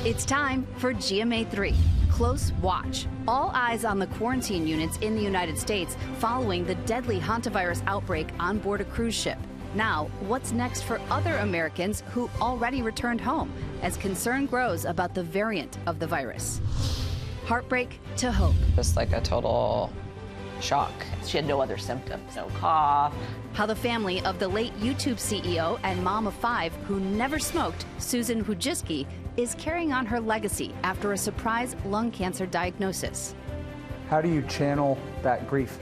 It's time for GMA3. Close watch. All eyes on the quarantine units in the United States following the deadly hantavirus outbreak on board a cruise ship. Now, what's next for other Americans who already returned home as concern grows about the variant of the virus? Heartbreak to hope. Just like a total shock. She had no other symptoms, no cough. How the family of the late YouTube CEO and mom of 5 who never smoked, Susan Wojcicki, is carrying on her legacy after a surprise lung cancer diagnosis. How do you channel that grief?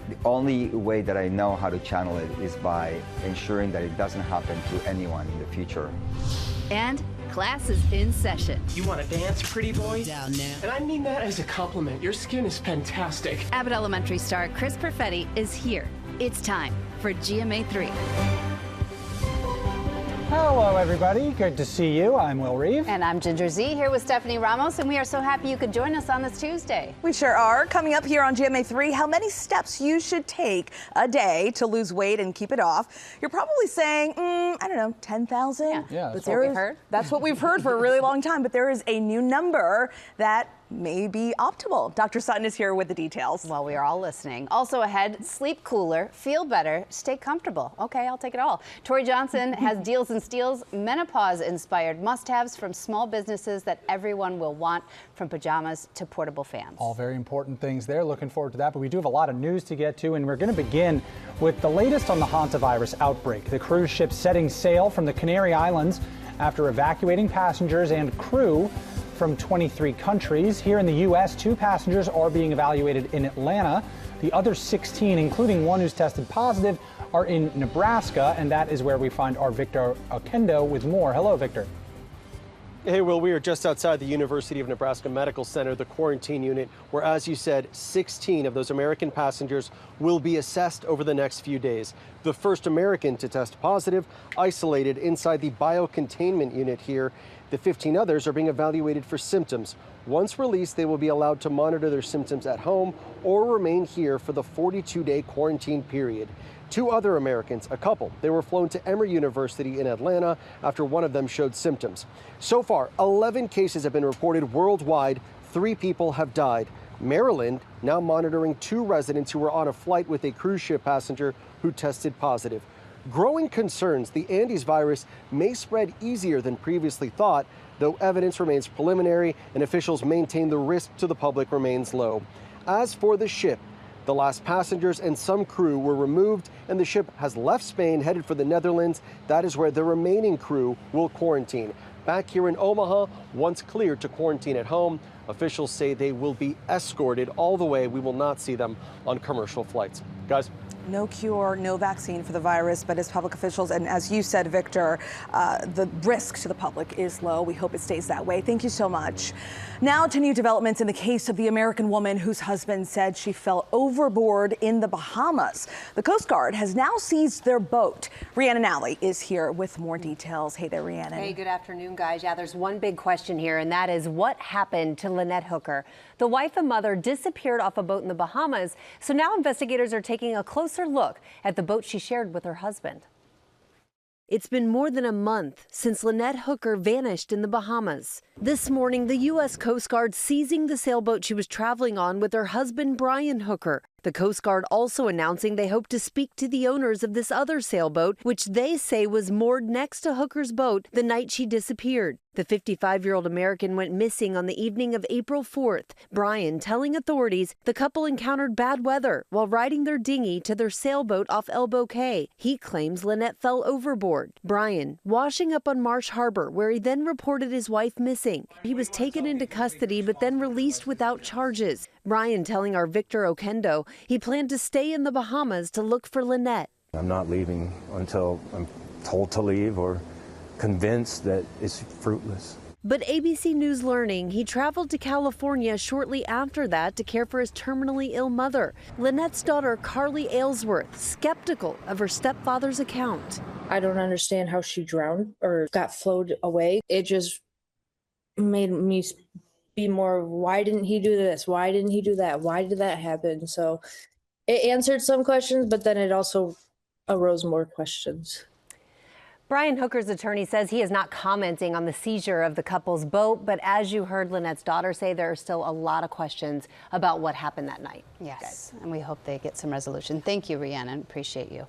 The only way that I know how to channel it is by ensuring that it doesn't happen to anyone in the future. And class is in session. You want to dance, pretty boy? Down now. And I mean that as a compliment. Your skin is fantastic. Abbott Elementary star Chris Perfetti is here. It's time for GMA3. Hello, everybody. Good to see you. I'm Will Reeve. And I'm Ginger Z, here with Stephanie Ramos, and we are so happy you could join us on this Tuesday. We sure are. Coming up here on GMA3, how many steps you should take a day to lose weight and keep it off. You're probably saying, I don't know, 10,000? Yeah, that's what we've heard. That's what we've heard for a really long time, but there is a new number that may be optimal. Dr. Sutton is here with the details. Well, we are all listening. Also ahead, sleep cooler, feel better, stay comfortable. Okay, I'll take it all. Tori Johnson has deals and steals, menopause-inspired must-haves from small businesses that everyone will want, from pajamas to portable fans. All very important things there. Looking forward to that. But we do have a lot of news to get to, and we're going to begin with the latest on the hantavirus outbreak. The cruise ship setting sail from the Canary Islands after evacuating passengers and crew from 23 countries. Here in the U.S., 2 passengers are being evaluated in Atlanta. The other 16, including one who's tested positive, are in Nebraska, and that is where we find our Victor Okendo with more. Hello, Victor. Hey, Will, we are just outside the University of Nebraska Medical Center, the quarantine unit, where, as you said, 16 of those American passengers will be assessed over the next few days. The first American to test positive, isolated inside the biocontainment unit here. The 15 others are being evaluated for symptoms. Once released, they will be allowed to monitor their symptoms at home or remain here for the 42-day quarantine period. 2 other Americans, a couple, they were flown to Emory University in Atlanta after one of them showed symptoms. So far, 11 cases have been reported worldwide. 3 people have died. Maryland now monitoring 2 residents who were on a flight with a cruise ship passenger who tested positive. Growing concerns the Andes virus may spread easier than previously thought, though evidence remains preliminary and officials maintain the risk to the public remains low. As for the ship, the last passengers and some crew were removed, and the ship has left Spain, headed for the Netherlands. That is where the remaining crew will quarantine. Back here in Omaha, once cleared to quarantine at home, officials say they will be escorted all the way. We will not see them on commercial flights. Guys? No cure, no vaccine for the virus, but as public officials, and as you said, Victor, the risk to the public is low. We hope it stays that way. Thank you so much. Now to new developments in the case of the American woman whose husband said she fell overboard in the Bahamas. The Coast Guard has now seized their boat. Rhiannon Alley is here with more details. Hey there, Rhiannon. Hey, good afternoon, guys. Yeah, there's one big question here, and that is what happened to Lynette Hooker? The wife and mother disappeared off a boat in the Bahamas, so now investigators are taking a closer look at the boat she shared with her husband. It's been more than a month since Lynette Hooker vanished in the Bahamas. This morning, the U.S. Coast Guard seizing the sailboat she was traveling on with her husband, Brian Hooker. The Coast Guard also announcing they hope to speak to the owners of this other sailboat, which they say was moored next to Hooker's boat the night she disappeared. The 55-year-old American went missing on the evening of April 4th. Brian telling authorities the couple encountered bad weather while riding their dinghy to their sailboat off Elbow Cay. He claims Lynette fell overboard. Brian washing up on Marsh Harbor, where he then reported his wife missing. He was taken into custody but then released without charges. Brian telling our Victor Okendo he planned to stay in the Bahamas to look for Lynette. I'm not leaving until I'm told to leave or convinced that it's fruitless. But ABC News learning he traveled to California shortly after that to care for his terminally ill mother. Lynette's daughter, Carly Aylesworth, skeptical of her stepfather's account. I don't understand how she drowned or got floated away. It just made me be more, why didn't he do this? Why didn't he do that? Why did that happen? So it answered some questions, but then it also arose more questions. Brian Hooker's attorney says he is not commenting on the seizure of the couple's boat, but as you heard Lynette's daughter say, there are still a lot of questions about what happened that night. Yes, and we hope they get some resolution. Thank you, Rhiannon. Appreciate you.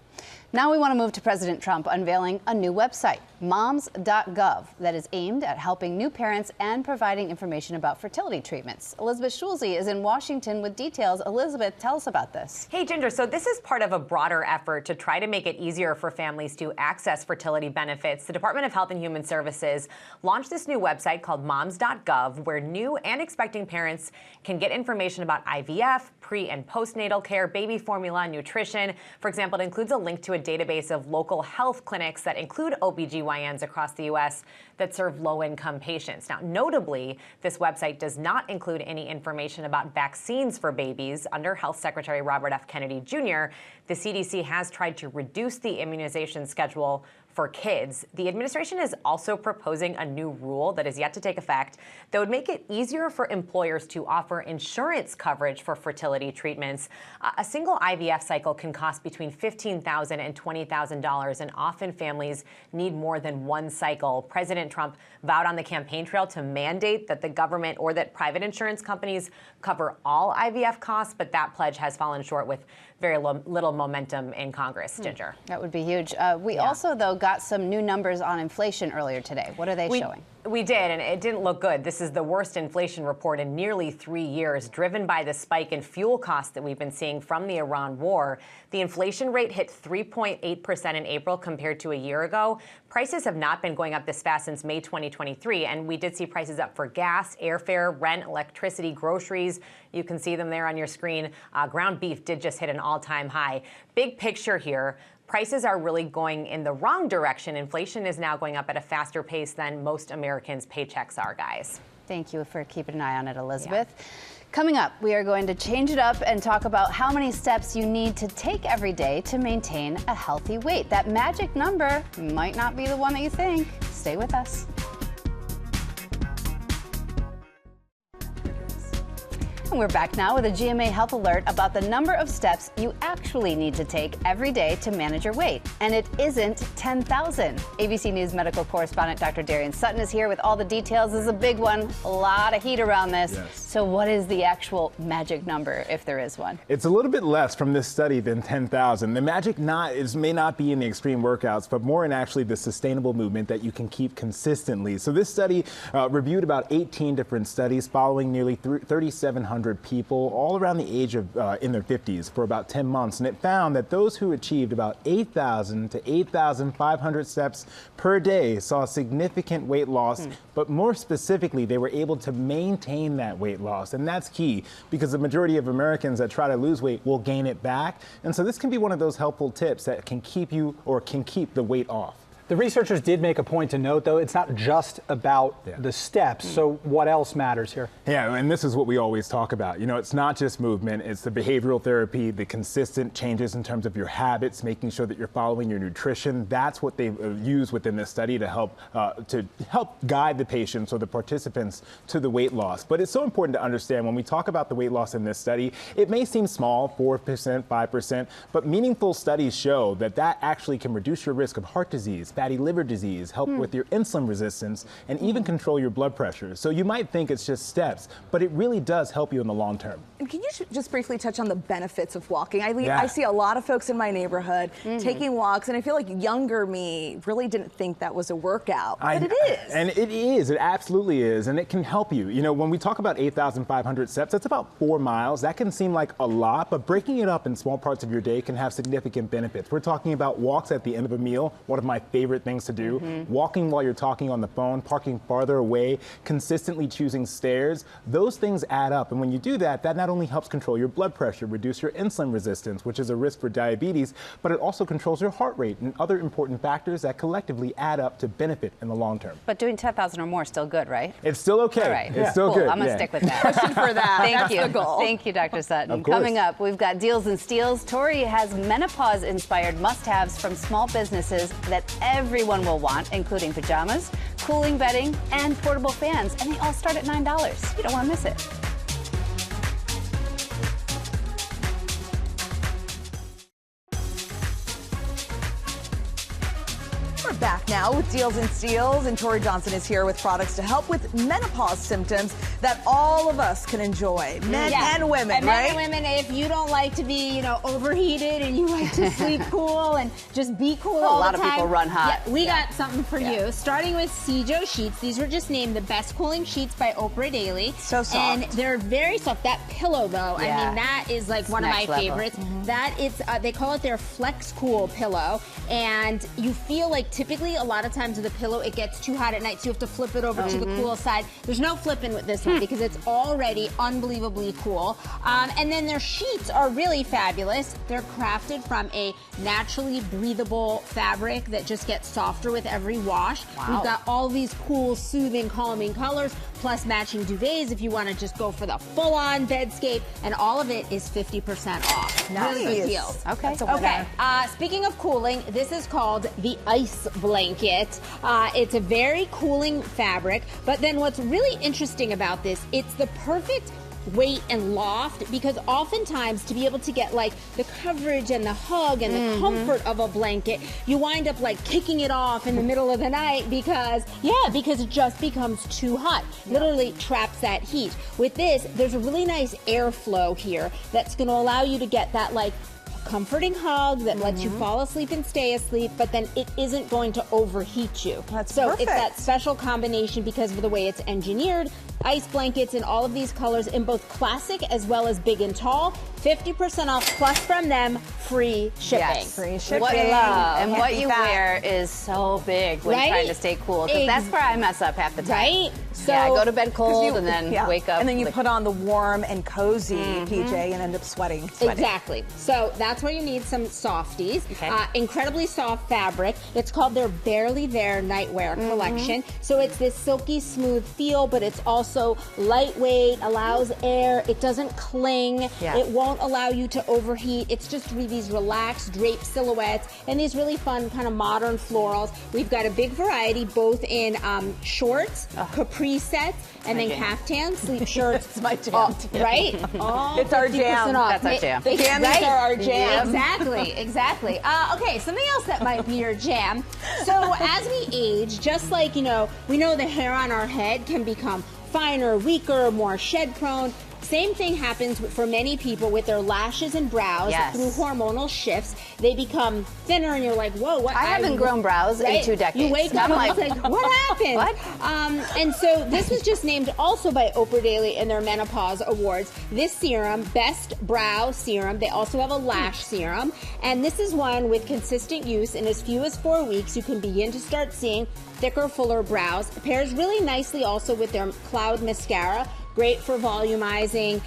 Now we want to move to President Trump unveiling a new website, moms.gov, that is aimed at helping new parents and providing information about fertility treatments. Elizabeth Schulze is in Washington with details. Elizabeth, tell us about this. Hey, Ginger. So this is part of a broader effort to try to make it easier for families to access fertility benefits. The Department of Health and Human Services launched this new website called moms.gov, where new and expecting parents can get information about IVF, pre- and postnatal care, baby formula, nutrition. For example, it includes a link to a database of local health clinics that include OBGYNs across the U.S. that serve low-income patients. Now, notably, this website does not include any information about vaccines for babies. Under Health Secretary Robert F. Kennedy Jr., the CDC has tried to reduce the immunization schedule for kids. The administration is also proposing a new rule that is yet to take effect that would make it easier for employers to offer insurance coverage for fertility treatments. A single IVF cycle can cost between $15,000 and $20,000, and often families need more than one cycle. President Trump vowed on the campaign trail to mandate that the government or that private insurance companies cover all IVF costs, but that pledge has fallen short with very little momentum in Congress, Ginger. That would be huge. We also, though, got some new numbers on inflation earlier today. What are they showing? We did, and it didn't look good. This is the worst inflation report in nearly 3 years, driven by the spike in fuel costs that we've been seeing from the Iran war. The inflation rate hit 3.8% in April compared to a year ago. Prices have not been going up this fast since May 2023, and we did see prices up for gas, airfare, rent, electricity, groceries. You can see them there on your screen. Ground beef did just hit an all-time high. Big picture here. Prices are really going in the wrong direction. Inflation is now going up at a faster pace than most Americans' paychecks are, guys. Thank you for keeping an eye on it, Elizabeth. Yeah. Coming up, we are going to change it up and talk about how many steps you need to take every day to maintain a healthy weight. That magic number might not be the one that you think. Stay with us. And we're back now with a GMA Health Alert about the number of steps you actually need to take every day to manage your weight. And it isn't 10,000. ABC News medical correspondent Dr. Darian Sutton is here with all the details. This is a big one. A lot of heat around this. Yes. So what is the actual magic number, if there is one? It's a little bit less from this study than 10,000. The magic may not be in the extreme workouts, but more in actually the sustainable movement that you can keep consistently. So this study reviewed about 18 different studies following nearly 3,700 people all around the age of in their 50s for about 10 months. And it found that those who achieved about 8,000 to 8,500 steps per day saw significant weight loss, but more specifically, they were able to maintain that weight loss. And that's key because the majority of Americans that try to lose weight will gain it back. And so this can be one of those helpful tips that can keep you or can keep the weight off. The researchers did make a point to note, though, it's not just about the steps. So what else matters here? Yeah, and this is what we always talk about. You know, it's not just movement. It's the behavioral therapy, the consistent changes in terms of your habits, making sure that you're following your nutrition. That's what they use within this study to help guide the patients or the participants to the weight loss. But it's so important to understand when we talk about the weight loss in this study, it may seem small, 4%, 5%, but meaningful studies show that that actually can reduce your risk of heart disease, fatty liver disease, help with your insulin resistance, and even control your blood pressure. So you might think it's just steps, but it really does help you in the long term. And can you just briefly touch on the benefits of walking? I see a lot of folks in my neighborhood taking walks, and I feel like younger me really didn't think that was a workout, but it is. And it is. It absolutely is, and it can help you. You know, when we talk about 8,500 steps, that's about 4 miles. That can seem like a lot, but breaking it up in small parts of your day can have significant benefits. We're talking about walks at the end of a meal, one of my favorite things to do, walking while you're talking on the phone, parking farther away, consistently choosing stairs. Those things add up, and when you do that, that not only helps control your blood pressure, reduce your insulin resistance, which is a risk for diabetes, but it also controls your heart rate and other important factors that collectively add up to benefit in the long term. But doing 10,000 or more is still good, right? It's still okay. All right. It's still good. I'm going to stick with that. Question for that. Thank you. The goal. Thank you, Dr. Sutton. Of course. Coming up, we've got deals and steals. Tori has menopause-inspired must-haves from small businesses that everyone will want, including pajamas, cooling bedding, and portable fans. And they all start at $9. You don't want to miss it. We're back now with Deals and Steals, and Tori Johnson is here with products to help with menopause symptoms that all of us can enjoy, men and women, and right? Men and women, if you don't like to be, overheated and you like to sleep cool and just be cool all the time. A lot of people run hot. Yeah, we got something for you. Starting with Cijo sheets. These were just named the best cooling sheets by Oprah Daily. So soft. And they're very soft. That pillow, though, I mean, that is like one of my favorites. That it's, they call it their Flex Cool pillow. And you feel like typically a lot of times with the pillow, it gets too hot at night, so you have to flip it over to the cool side. There's no flipping with this one because it's already unbelievably cool. And then their sheets are really fabulous. They're crafted from a naturally breathable fabric that just gets softer with every wash. We've got all these cool, soothing, calming colors, plus matching duvets if you want to just go for the full-on bedscape, and all of it is 50% off. Really good deals. Okay. Okay. Speaking of cooling, this is called the Ice Blanket. It's a very cooling fabric, but then what's really interesting about this, it's the perfect weight and loft, because oftentimes to be able to get like the coverage and the hug and the comfort of a blanket, you wind up like kicking it off in the middle of the night because it just becomes too hot. Literally traps that heat. With this, there's a really nice airflow here that's going to allow you to get that like comforting hug that lets you fall asleep and stay asleep, but then it isn't going to overheat you. That's so perfect. It's that special combination because of the way it's engineered. Ice blankets in all of these colors in both classic as well as big and tall. 50% off plus from them free shipping. Yes. Free shipping. What you wear is so big when trying to stay cool, because that's where I mess up half the time. Right? So I go to bed cold and then wake up. And then you put on the warm and cozy PJ and end up sweating. Exactly. So that's where you need some softies. Okay. Incredibly soft fabric. It's called their Barely There Nightwear collection. So it's this silky smooth feel, but it's also lightweight, allows air. It doesn't cling. It won't allow you to overheat. It's just these relaxed draped silhouettes and these really fun kind of modern florals. We've got a big variety both in shorts, capri sets, and then caftans, sleep shirts. It's my jam. Right? All it's our jam. Off. That's our jam. The jammies are our jam. Exactly. Okay, something else that might be your jam. So as we age, just like, we know the hair on our head can become finer, weaker, more shed prone. Same thing happens for many people with their lashes and brows through hormonal shifts. They become thinner and you're like, whoa, what? I haven't grown brows in 2 decades. You wake up and it's like, what happened? What? And so this was just named also by Oprah Daily in their Menopause Awards. This serum, Best Brow Serum. They also have a lash serum. And this is one with consistent use in as few as 4 weeks. You can begin to start seeing thicker, fuller brows. It pairs really nicely also with their Cloud Mascara. Great for volumizing.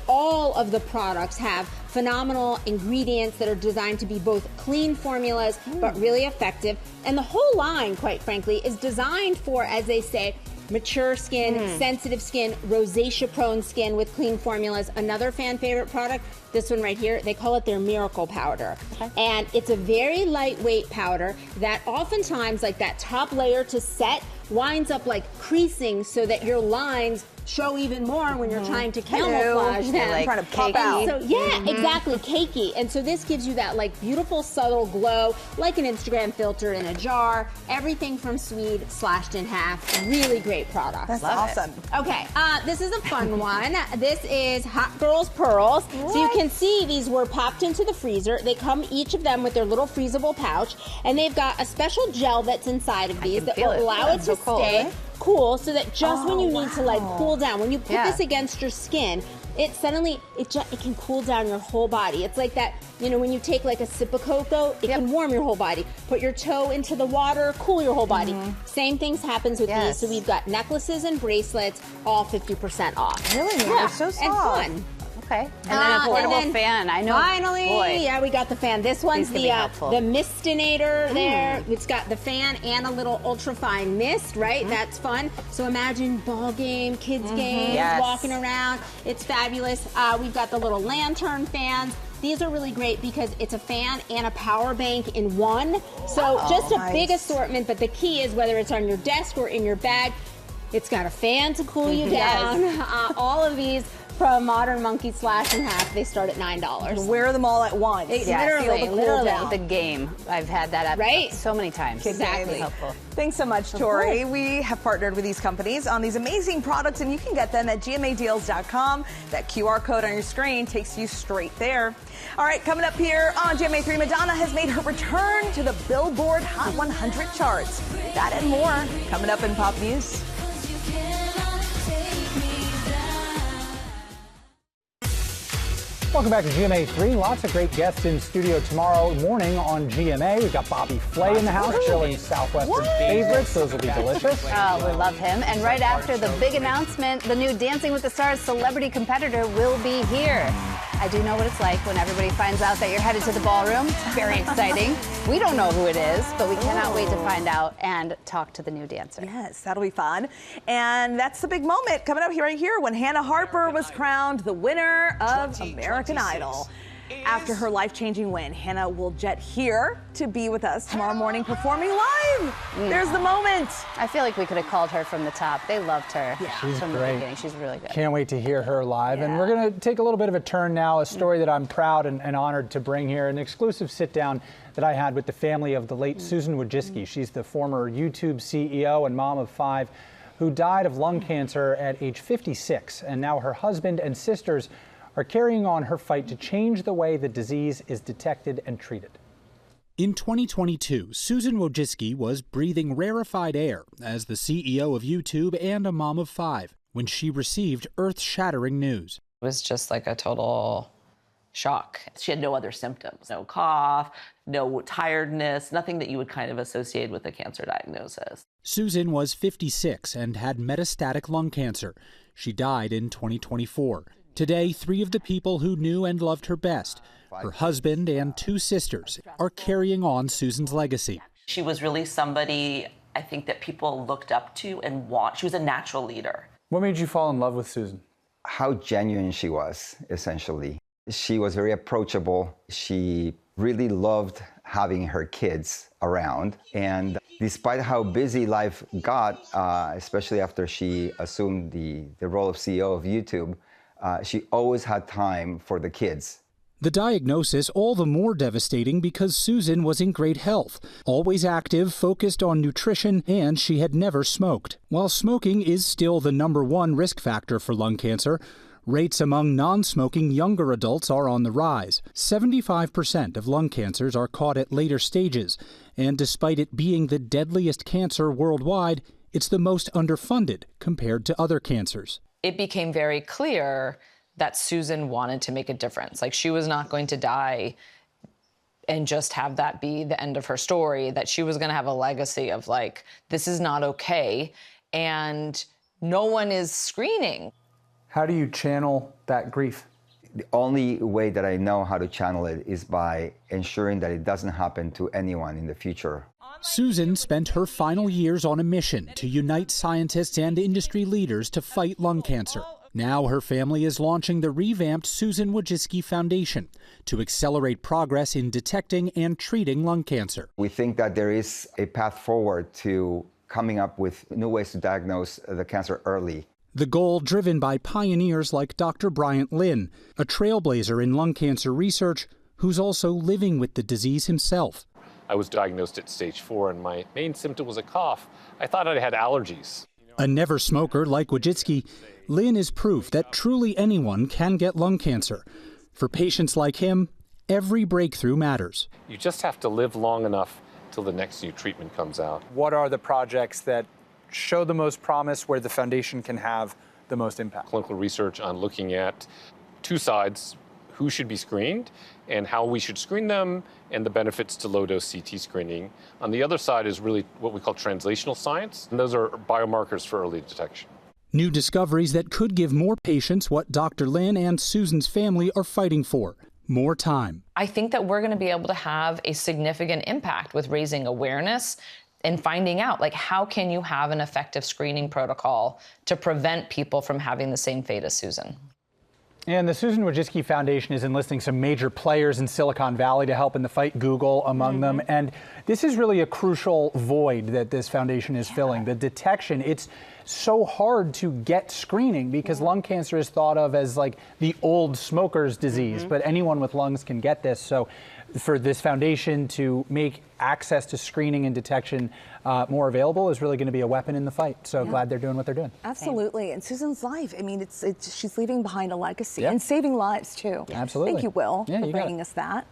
All of the products have phenomenal ingredients that are designed to be both clean formulas, but really effective. And the whole line, quite frankly, is designed for, as they say, mature skin, sensitive skin, rosacea prone skin with clean formulas. Another fan favorite product, this one right here, they call it their miracle powder. And it's a very lightweight powder that oftentimes, like that top layer to set, winds up like creasing so that your lines show even more when you're trying to camouflage them. Like trying to pop out. So, exactly, cakey. And so this gives you that like beautiful subtle glow, like an Instagram filter in a jar. Everything from Swede slashed in half. Really great product. That's awesome. Okay, this is a fun one. This is Hot Girls Pearls. So you can see these were popped into the freezer. They come each of them with their little freezable pouch, and they've got a special gel that's inside of these that will allow it to stay cool, so that just when you need to like cool down, when you put this against your skin, it can cool down your whole body. It's like that, when you take like a sip of cocoa, it can warm your whole body. Put your toe into the water, cool your whole body. Same things happens with these. So we've got necklaces and bracelets, all 50% off. Really? They're so soft. And fun. Okay. And then a portable fan. I know. Finally, we got the fan. This one's the Mistinator there. It's got the fan and a little ultra-fine mist, right? That's fun. So imagine ball game, kids games, walking around. It's fabulous. We've got the little lantern fans. These are really great because it's a fan and a power bank in one. So just a big assortment, but the key is whether it's on your desk or in your bag, it's got a fan to cool you down. All of these from Modern Monkey slash in half. They start at $9. Wear them all at once. Literally. The game. I've had that up so many times. Exactly. Helpful. Thanks so much, Tori. We have partnered with these companies on these amazing products, and you can get them at GMAdeals.com. That QR code on your screen takes you straight there. All right, coming up here on GMA3, Madonna has made her return to the Billboard Hot 100 charts. That and more coming up in Pop News. Welcome back to GMA3. Lots of great guests in studio tomorrow morning on GMA. We've got Bobby Flay in the house, chilling Southwestern favorites. Those will be delicious. Oh, we love him. And right after the big announcement, the new Dancing with the Stars celebrity competitor will be here. I do know what it's like when everybody finds out that you're headed to the ballroom. It's very exciting. We don't know who it is, but we cannot wait to find out and talk to the new dancer. Yes, that'll be fun. And that's the big moment coming up here right here when Hannah Harper was crowned the winner of American Idol. After her life-changing win, Hannah will jet here to be with us tomorrow morning performing live. There's the moment. I feel like we could have called her from the top. They loved her She's from great. the beginning. She's really good. Can't wait to hear her live. And we're going to take a little bit of a turn now, a story that I'm proud and honored to bring here, an exclusive sit-down that I had with the family of the late Susan Wojcicki. She's the former YouTube CEO and mom of 5 who died of lung cancer at age 56. And now her husband and sisters are carrying on her fight to change the way the disease is detected and treated. In 2022, Susan Wojcicki was breathing rarefied air as the CEO of YouTube and a mom of 5 when she received earth-shattering news. It was just like a total shock. She had no other symptoms, no cough, no tiredness, nothing that you would kind of associate with a cancer diagnosis. Susan was 56 and had metastatic lung cancer. She died in 2024. Today, 3 of the people who knew and loved her best, her husband and 2 sisters, are carrying on Susan's legacy. She was really somebody, I think, that people looked up to and she was a natural leader. What made you fall in love with Susan? How genuine she was, essentially. She was very approachable. She really loved having her kids around. And despite how busy life got, especially after she assumed the role of CEO of YouTube, she always had time for the kids. The diagnosis all the more devastating because Susan was in great health, always active, focused on nutrition, and she had never smoked. While smoking is still the #1 risk factor for lung cancer, rates among non-smoking younger adults are on the rise. 75% of lung cancers are caught at later stages, and despite it being the deadliest cancer worldwide, it's the most underfunded compared to other cancers. It became very clear that Susan wanted to make a difference. Like, she was not going to die and just have that be the end of her story, that she was going to have a legacy of, like, this is not okay, and no one is screening. How do you channel that grief? The only way that I know how to channel it is by ensuring that it doesn't happen to anyone in the future. Susan spent her final years on a mission to unite scientists and industry leaders to fight lung cancer. Now her family is launching the revamped Susan Wojcicki Foundation to accelerate progress in detecting and treating lung cancer. We think that there is a path forward to coming up with new ways to diagnose the cancer early. The goal driven by pioneers like Dr. Bryant Lynn, a trailblazer in lung cancer research who's also living with the disease himself. I was diagnosed at stage 4 and my main symptom was a cough. I thought I had allergies. A never smoker like Wojcicki, Lynn is proof that truly anyone can get lung cancer. For patients like him, every breakthrough matters. You just have to live long enough till the next new treatment comes out. What are the projects that show the most promise, where the foundation can have the most impact? Clinical research on looking at 2 sides, who should be screened and how we should screen them, and the benefits to low-dose CT screening. On the other side is really what we call translational science, and those are biomarkers for early detection. New discoveries that could give more patients what Dr. Lynn and Susan's family are fighting for: more time. I think that we're going to be able to have a significant impact with raising awareness and finding out, like, how can you have an effective screening protocol to prevent people from having the same fate as Susan? And the Susan Wojcicki Foundation is enlisting some major players in Silicon Valley to help in the fight, Google among them. And this is really a crucial void that this foundation is filling. The detection, it's so hard to get screening because lung cancer is thought of as like the old smoker's disease, but anyone with lungs can get this. So for this foundation to make access to screening and detection more available is really going to be a weapon in the fight. So glad they're doing what they're doing. Absolutely. And Susan's life, I mean, she's leaving behind a legacy and saving lives too. Absolutely. Thank you, Will, for bringing us that.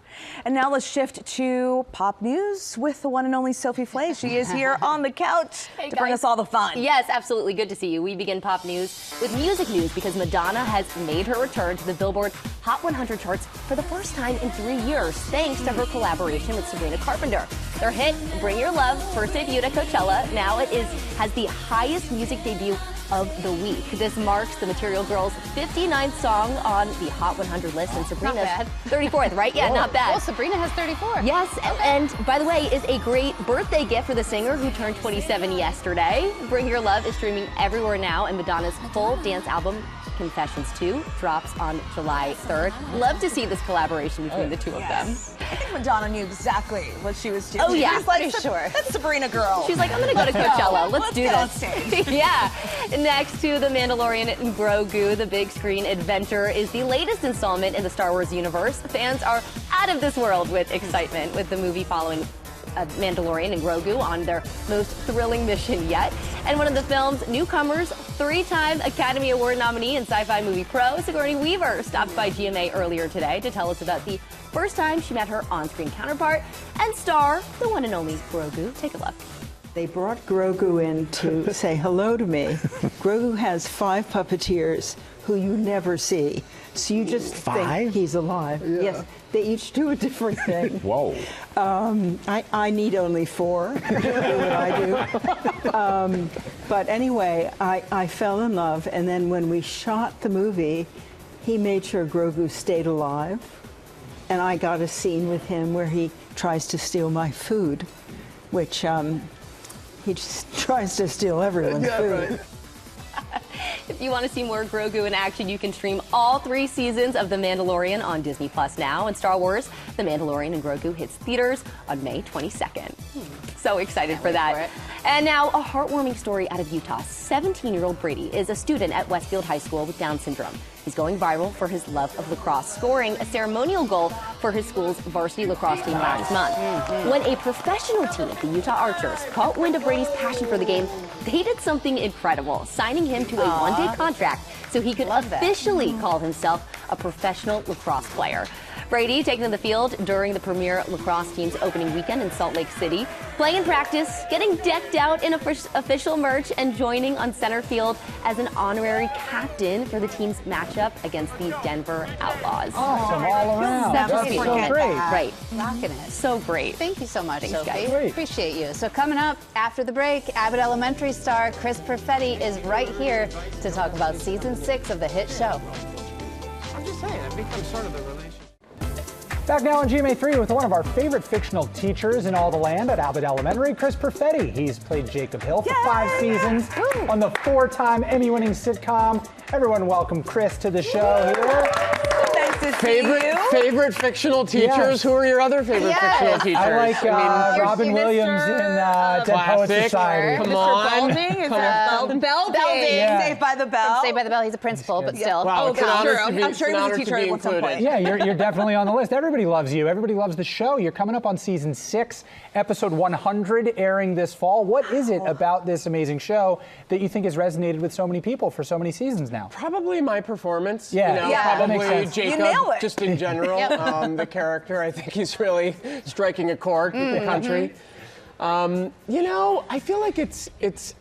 And now let's shift to pop news with the one and only Sophie Flay. She is here on the couch to bring us all the fun. Yes, absolutely. Good to see you. We begin pop news with music news because Madonna has made her return to the Billboard Hot 100 charts for the first time in 3 years, thanks to her collaboration with Sabrina Carpenter. Their hit, Bring Your Love, first debuted at Coachella. Now it has the highest music debut of the week. This marks the Material Girls' 59th song on the Hot 100 list, and Sabrina's 34th, right? Yeah, not bad. Well, Sabrina has 34. Yes, and by the way, is a great birthday gift for the singer who turned 27 yesterday. Bring Your Love is streaming everywhere now, and Madonna's full dance album, Confessions 2, drops on July 3rd. Love to see this collaboration between the two of them. I think Madonna knew exactly what she was doing. Oh yeah, She's like, sure. That's Sabrina girl. She's like, I'm gonna go to Coachella. Let's do get on this. stage. Yeah. Next to The Mandalorian and Grogu, the big screen adventure is the latest installment in the Star Wars universe. Fans are out of this world with excitement with the movie following Mandalorian and Grogu on their most thrilling mission yet. And one of the film's newcomers, 3-time Academy Award nominee and sci-fi movie pro, Sigourney Weaver, stopped by GMA earlier today to tell us about the first time she met her on-screen counterpart and star, the one and only Grogu. Take a look. They brought Grogu in to say hello to me. Grogu has 5 puppeteers who you never see. So you just think he's alive. Yeah. Yes, they each do a different thing. Whoa. I need only 4 to do what I do. But anyway, I fell in love, and then when we shot the movie, he made sure Grogu stayed alive, and I got a scene with him where he tries to steal my food, which he just tries to steal everyone's food. Right. If you want to see more Grogu in action, you can stream all 3 seasons of The Mandalorian on Disney Plus now. And Star Wars, The Mandalorian and Grogu hits theaters on May 22nd. So excited for that. And now a heartwarming story out of Utah. 17-year-old Brady is a student at Westfield High School with Down syndrome. He's going viral for his love of lacrosse, scoring a ceremonial goal for his school's varsity lacrosse team last month. When a professional team, the Utah Archers, caught wind of Brady's passion for the game, they did something incredible, signing him to a one-day contract so he could officially call himself a professional lacrosse player. Brady taking to the field during the premier lacrosse team's opening weekend in Salt Lake City, playing in practice, getting decked out in official merch, and joining on center field as an honorary captain for the team's matchup against the Denver Outlaws. Awesome, all around. That's so great. Right. Rocking it. So great. Thank you so much, Thanks, Sophie. guys. Great. Appreciate you. So coming up after the break, Abbott Elementary star Chris Perfetti is right here to talk about season 6 of the hit show. I'm just saying, it becomes sort of the relationship. Back now on GMA3 with one of our favorite fictional teachers in all the land at Abbott Elementary, Chris Perfetti. He's played Jacob Hill for 5 seasons on the 4-time Emmy-winning sitcom. Everyone welcome Chris to the show here. Favorite fictional teachers? Yes. Who are your other favorite fictional teachers? I like Robin Williams in Dead Poets Society. Come on. Belding. Yeah. Saved by the Bell. From Saved by the Bell. He's a principal, but still. Wow, I'm sure he was a teacher at some point. Yeah, you're definitely on the list. Everybody loves you. Everybody loves the show. You're coming up on season 6, episode 100, airing this fall. What is it about this amazing show that you think has resonated with so many people for so many seasons now? Probably my performance. Yeah, you know, that makes probably sense. Jacob, You nail it. just in general. The character, I think he's really striking a chord with the country. You know, I feel like it's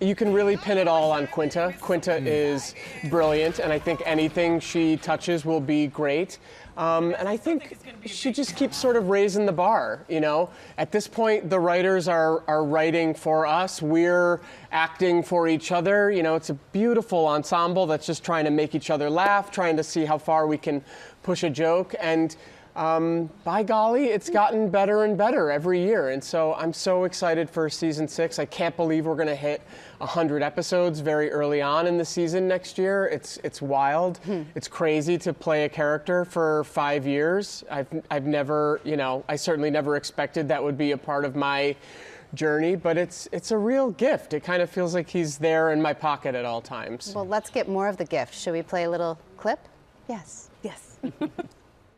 you can really pin it all on Quinta. Quinta is brilliant, and I think anything she touches will be great. And I think she just keeps sort of raising the bar, you know. At this point, the writers are writing for us. We're acting for each other. You know, it's a beautiful ensemble that's just trying to make each other laugh, trying to see how far we can push a joke. And by golly, it's gotten better and better every year. And so I'm so excited for season 6. I can't believe we're going to hit 100 episodes very early on in the season next year. It's wild. It's crazy to play a character for 5 years. I've never, I certainly never expected that would be a part of my journey, but it's a real gift. It kind of feels like he's there in my pocket at all times. Well, let's get more of the gift. Should we play a little clip? Yes. Yes.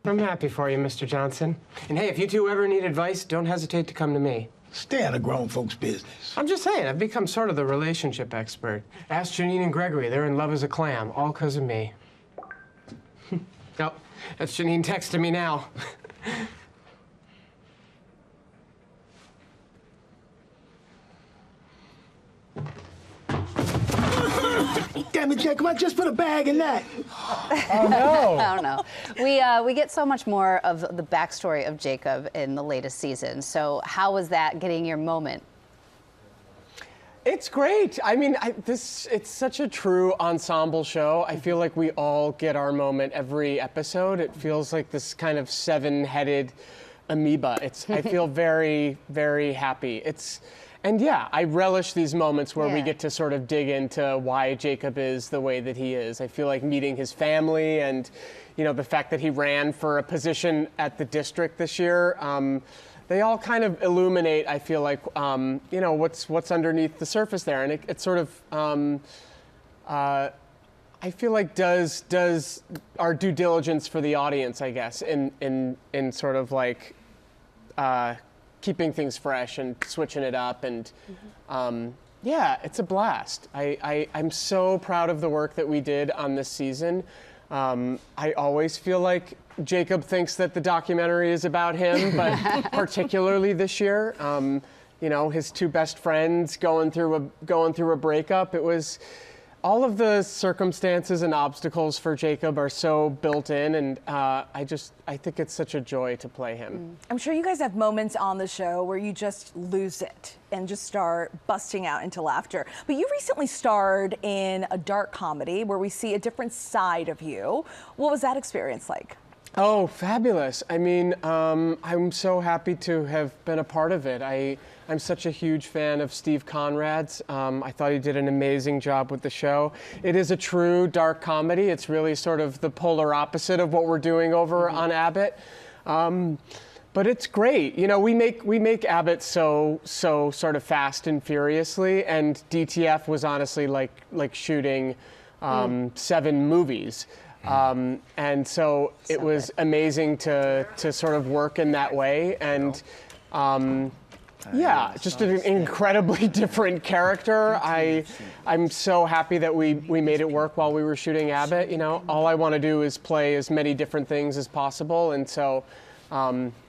I'm happy for you, Mr. Johnson. And hey, if you two ever need advice, don't hesitate to come to me. Stay out of grown folks' business. I'm just saying, I've become sort of the relationship expert. Ask Janine and Gregory. They're in love as a clam, all because of me. Oh, that's Janine texting me now. Damn it, Jacob, I just put a bag in that. Oh, no. Oh, no. We get so much more of the backstory of Jacob in the latest season. So how was that getting your moment? It's great. I mean, it's such a true ensemble show. I feel like we all get our moment every episode. It feels like this kind of 7-headed amoeba. I feel very, very happy. And yeah, I relish these moments where we get to sort of dig into why Jacob is the way that he is. I feel like meeting his family and, the fact that he ran for a position at the district this year, they all kind of illuminate, I feel like, what's underneath the surface there. And it sort of, I feel like does our due diligence for the audience, I guess, in sort of like, keeping things fresh and switching it up, and yeah, it's a blast. I'm so proud of the work that we did on this season. I always feel like Jacob thinks that the documentary is about him, but particularly this year, his 2 best friends going through a breakup. It was all of the circumstances and obstacles for Jacob are so built in, and I think it's such a joy to play him. I'm sure you guys have moments on the show where you just lose it and just start busting out into laughter. But you recently starred in a dark comedy where we see a different side of you. What was that experience like? Oh, fabulous. I mean, I'm so happy to have been a part of it. I'm such a huge fan of Steve Conrad's. I thought he did an amazing job with the show. It is a true dark comedy. It's really sort of the polar opposite of what we're doing over on Abbott. But it's great. We make Abbott so sort of fast and furiously, and DTF was honestly like shooting 7 movies. And so it was amazing to sort of work in that way, and yeah, just an incredibly different character. I'm so happy that we made it work while we were shooting Abbott. All I want to do is play as many different things as possible, and so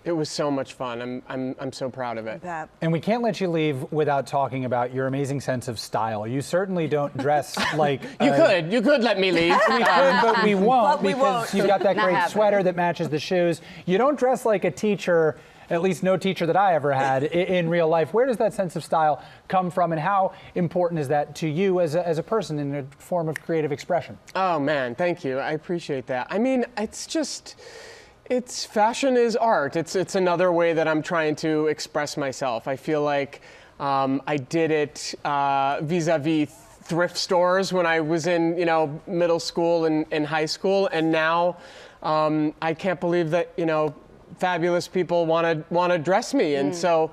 it was so much fun. I'm so proud of it. And we can't let you leave without talking about your amazing sense of style. You certainly don't dress like you could let me leave. We could, but we won't, because you've got that great sweater that matches the shoes. You don't dress like a teacher. At least no teacher that I ever had in real life. Where does that sense of style come from, and how important is that to you as a person in a form of creative expression? Oh man, thank you. I appreciate that. I mean, fashion is art. It's another way that I'm trying to express myself. I feel like I did it vis-a-vis thrift stores when I was in middle school and high school, and now I can't believe that fabulous people want to dress me, and so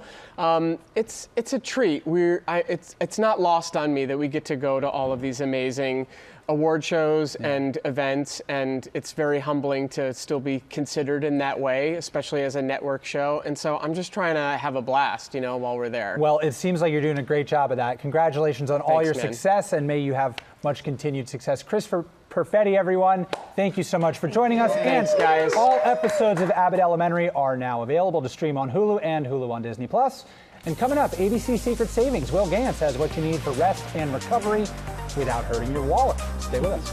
it's a treat. It's not lost on me that we get to go to all of these amazing award shows and events, and it's very humbling to still be considered in that way, especially as a network show. And so I'm just trying to have a blast, while we're there. Well, it seems like you're doing a great job of that. Congratulations on all your success, and may you have much continued success. Christopher Perfetti, everyone, thank you so much for joining us. Thanks, guys. All episodes of Abbott Elementary are now available to stream on Hulu and Hulu on Disney+. And coming up, ABC Secret Savings. Will Gantz has what you need for rest and recovery without hurting your wallet. Stay with us.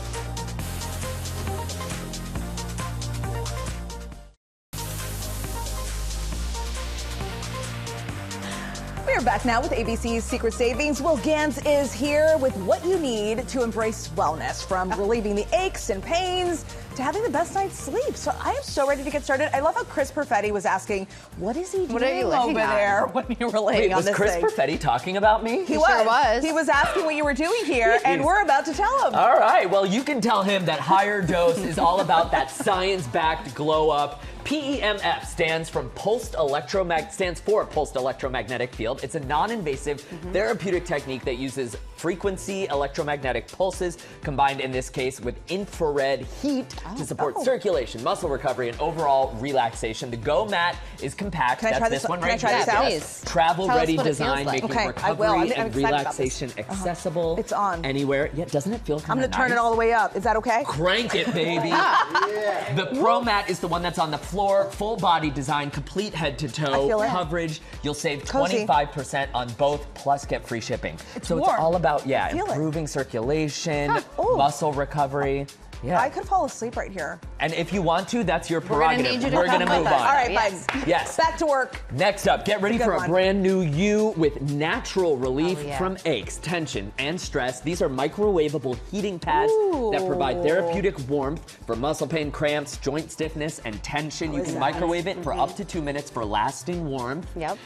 We are back now with ABC's Secret Savings. Will Gantz is here with what you need to embrace wellness, from relieving the aches and pains to having the best night's sleep. So I am so ready to get started. I love how Chris Perfetti was asking, what is he doing over there when you were laying on this thing? Was Chris Perfetti talking about me? He was. He was asking what you were doing here, and we're about to tell him. All right, well, you can tell him that Higher Dose is all about that science-backed glow up. PEMF stands for pulsed electromagnetic field. It's a non-invasive therapeutic technique that uses frequency electromagnetic pulses combined in this case with infrared heat to support circulation, muscle recovery, and overall relaxation. The Go mat is compact. That's this one right here. Travel-ready design, making recovery and relaxation accessible. It's on. Anywhere. Yeah, doesn't it feel kind of I'm going to turn it all the way up. Is that okay? Crank it, baby. The Pro Mat is the one that's on the floor, full body design, complete head to toe coverage. You'll save 25% on both, plus get free shipping. So warm. it's all about improving circulation, muscle recovery. Yeah. I could fall asleep right here. And if you want to, that's your prerogative. We're going to move on. All right, bye. Yes. Back to work. Next up, get ready for a brand new you with natural relief from aches, tension, and stress. These are microwavable heating pads that provide therapeutic warmth for muscle pain, cramps, joint stiffness, and tension. You can microwave it for up to 2 minutes for lasting warmth. Yep.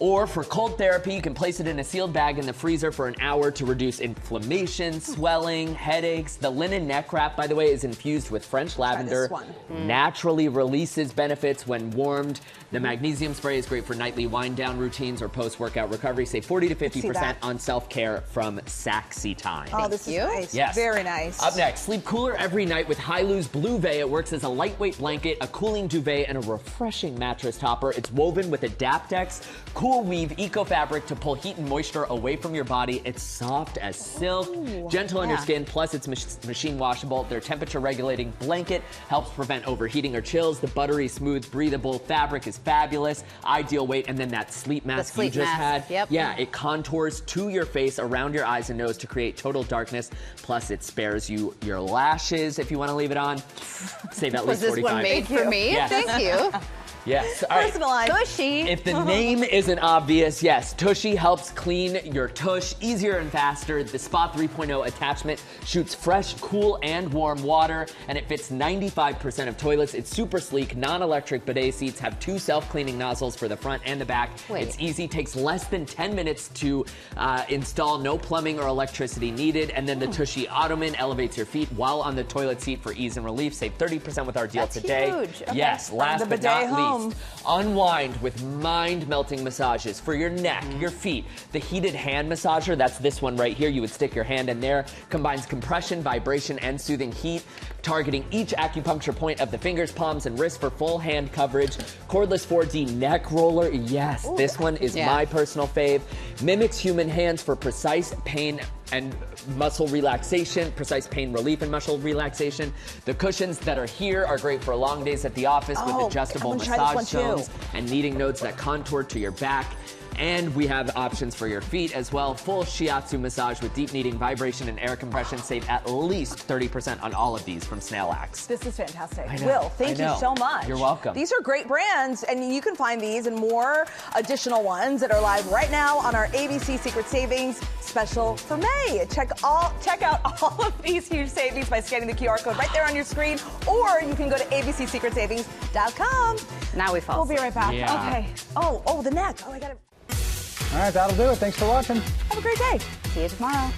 Or for cold therapy, you can place it in a sealed bag in the freezer for an hour to reduce inflammation, swelling, headaches. The linen neck wrap, by the way, is infused with French lavender. Naturally releases benefits when warmed. The magnesium spray is great for nightly wind-down routines or post-workout recovery. Save 40 to 50% on self-care from Saxy Time. Oh, this is nice. Yes. Very nice. Up next, sleep cooler every night with Hailu's Bluvet. It works as a lightweight blanket, a cooling duvet, and a refreshing mattress topper. It's woven with Adaptex cool weave eco fabric to pull heat and moisture away from your body. It's soft as silk, gentle on your skin, plus it's machine washable. Their temperature regulating blanket helps prevent overheating or chills. The buttery, smooth, breathable fabric is fabulous. Ideal weight, and then that sleep mask you just had. Yeah, it contours to your face, around your eyes and nose to create total darkness. Plus it spares you your lashes if you want to leave it on. Save at least 45. Was this one made for me? Yes. Thank you. Yes. All right. Personalized. Tushy. If the name isn't obvious, yes, Tushy helps clean your tush easier and faster. The Spa 3.0 attachment shoots fresh, cool, and warm water, and it fits 95% of toilets. It's super sleek, non-electric bidet seats have 2 self-cleaning nozzles for the front and the back. It's easy, takes less than 10 minutes to install, no plumbing or electricity needed. And then the Tushy Ottoman elevates your feet while on the toilet seat for ease and relief. Save 30% with our deal today. Huge. Okay. Yes, last but not least. Unwind with mind-melting massages for your neck, your feet. The heated hand massager, that's this one right here. You would stick your hand in there. Combines compression, vibration, and soothing heat, targeting each acupuncture point of the fingers, palms, and wrists for full hand coverage. Cordless 4D neck roller. Yes, this one is my personal fave. Mimics human hands for precise pain and muscle relaxation, precise pain relief and muscle relaxation. The cushions that are here are great for long days at the office with adjustable massage zones and kneading nodes that contour to your back. And we have options for your feet as well. Full shiatsu massage with deep kneading, vibration, and air compression. Save at least 30% on all of these from Snail Axe. This is fantastic. Will, thank you so much. You're welcome. These are great brands, and you can find these and more additional ones that are live right now on our ABC Secret Savings special for May. Check out all of these huge savings by scanning the QR code right there on your screen, or you can go to abcsecretsavings.com. Now we fall. We'll be right back. Okay. Oh, the neck. Oh, I got it. All right, that'll do it. Thanks for watching. Have a great day. See you tomorrow.